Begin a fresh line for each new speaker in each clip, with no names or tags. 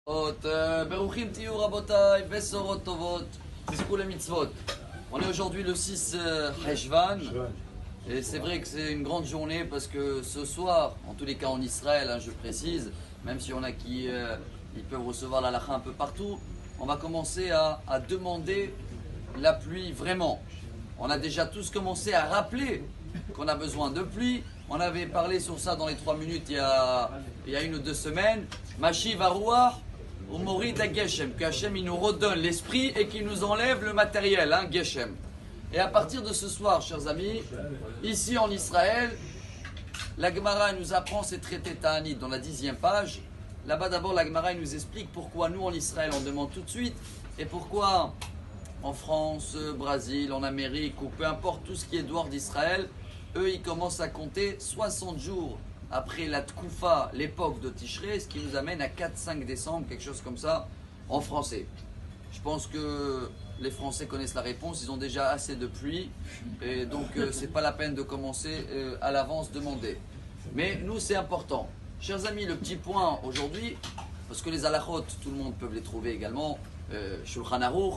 Beruchim tiyu rabotai, besorot tovot, tizkou les mitzvot. On est aujourd'hui le 6 Heshvan. Et c'est vrai que c'est une grande journée parce que ce soir, en tous les cas en Israël, je précise, même s'il y en a qui ils peuvent recevoir la lacha un peu partout, on va commencer à demander la pluie vraiment. On a déjà tous commencé à rappeler qu'on a besoin de pluie. On avait parlé sur ça dans les 3 minutes il y a 1 ou 2 semaines. Mashiv Aruach ou Morid à Geshem, que Hashem il nous redonne l'esprit et qu'il nous enlève le matériel, Geshem. Et à partir de ce soir, chers amis, ici en Israël, la Gemara nous apprend ces traités Ta'anit dans la 10e page. Là-bas d'abord, la Gemara nous explique pourquoi nous en Israël on demande tout de suite et pourquoi en France, Brésil, en Amérique ou peu importe tout ce qui est dehors d'Israël, eux ils commencent à compter 60 jours après la Tkoufa, l'époque de Tishrei, ce qui nous amène à 4-5 décembre, quelque chose comme ça, en français. Je pense que les Français connaissent la réponse, ils ont déjà assez de pluie, et donc c'est pas la peine de commencer à l'avance demander. Mais nous c'est important. Chers amis, le petit point aujourd'hui, parce que les halachot, tout le monde peut les trouver également, Shulchan Aruch,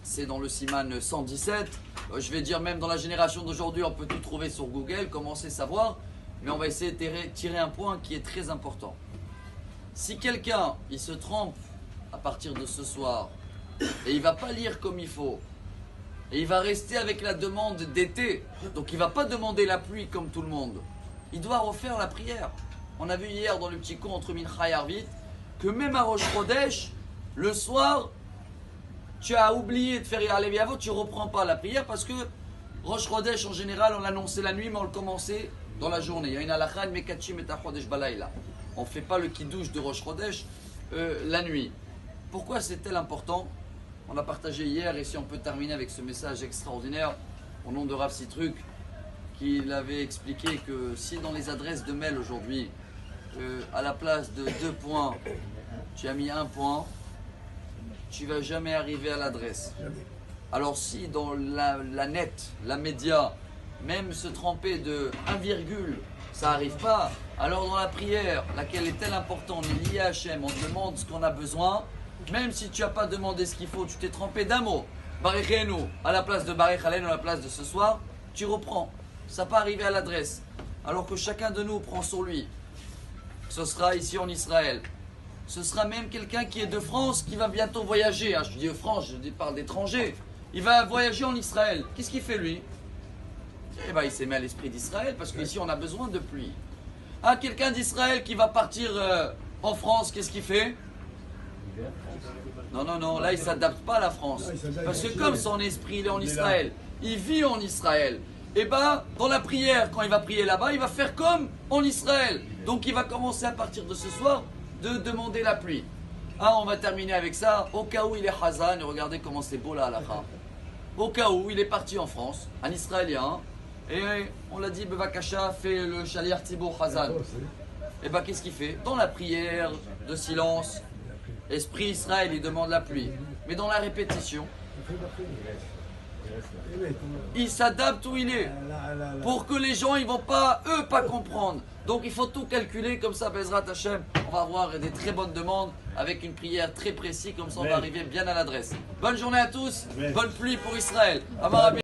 c'est dans le Siman 117, je vais dire même dans la génération d'aujourd'hui, on peut tout trouver sur Google, commencer à savoir, mais on va essayer de tirer un point qui est très important. Si quelqu'un, il se trompe à partir de ce soir, et il ne va pas lire comme il faut, et il va rester avec la demande d'été, donc il ne va pas demander la pluie comme tout le monde, il doit refaire la prière. On a vu hier dans le petit cours entre Mincha et Arvit, que même à Rosh Chodesh, le soir, tu as oublié de faire Ya'aleh V'yavo, tu ne reprends pas la prière parce que Rosh Chodesh en général on l'annonçait la nuit mais on le commençait dans la journée. Il y a une halakha de Mekachim et Chodesh Balayla. On ne fait pas le kiddush de Rosh Chodesh la nuit. Pourquoi c'est-elle important? On a partagé hier et si on peut terminer avec ce message extraordinaire au nom de Rav Sitruk qu'il avait expliqué que si dans les adresses de mail aujourd'hui à la place de 2 points tu as mis 1 point, tu ne vas jamais arriver à l'adresse. Alors si dans la net, la média, même se tromper de 1 virgule, ça n'arrive pas, alors dans la prière, laquelle est telle importante, on est lié à Hachem, on demande ce qu'on a besoin, même si tu n'as pas demandé ce qu'il faut, tu t'es trompé d'un mot, Barechenu, à la place de Barech Alen, à la place de ce soir, tu reprends. Ça peut arriver à l'adresse. Alors que chacun de nous prend sur lui. Ce sera ici en Israël. Ce sera même quelqu'un qui est de France qui va bientôt voyager. Je dis de France, je parle d'étranger. Il va voyager en Israël. Qu'est-ce qu'il fait lui? Eh bien, il s'est mis à l'esprit d'Israël parce qu'ici on a besoin de pluie. Quelqu'un d'Israël qui va partir en France, qu'est-ce qu'il fait? Non, là il ne s'adapte pas à la France. Parce que comme son esprit il est en Israël, il vit en Israël. Et bien, dans la prière, quand il va prier là-bas, il va faire comme en Israël. Donc il va commencer à partir de ce soir de demander la pluie. On va terminer avec ça. Au cas où il est Hazan, et regardez comment c'est beau la halakha. Au cas où il est parti en France, un Israélien, et on l'a dit, Bevakasha fait le Shaliach Tzibur Hazan. Et bien qu'est-ce qu'il fait? Dans la prière de silence, Esprit Israël, il demande la pluie. Mais dans la répétition, il s'adapte où il est. Pour que les gens, ils vont pas, eux, pas comprendre. Donc il faut tout calculer comme ça, Bezrat Hashem. On va avoir des très bonnes demandes avec une prière très précise, comme ça on va arriver bien à l'adresse. Bonne journée à tous, bonne pluie pour Israël.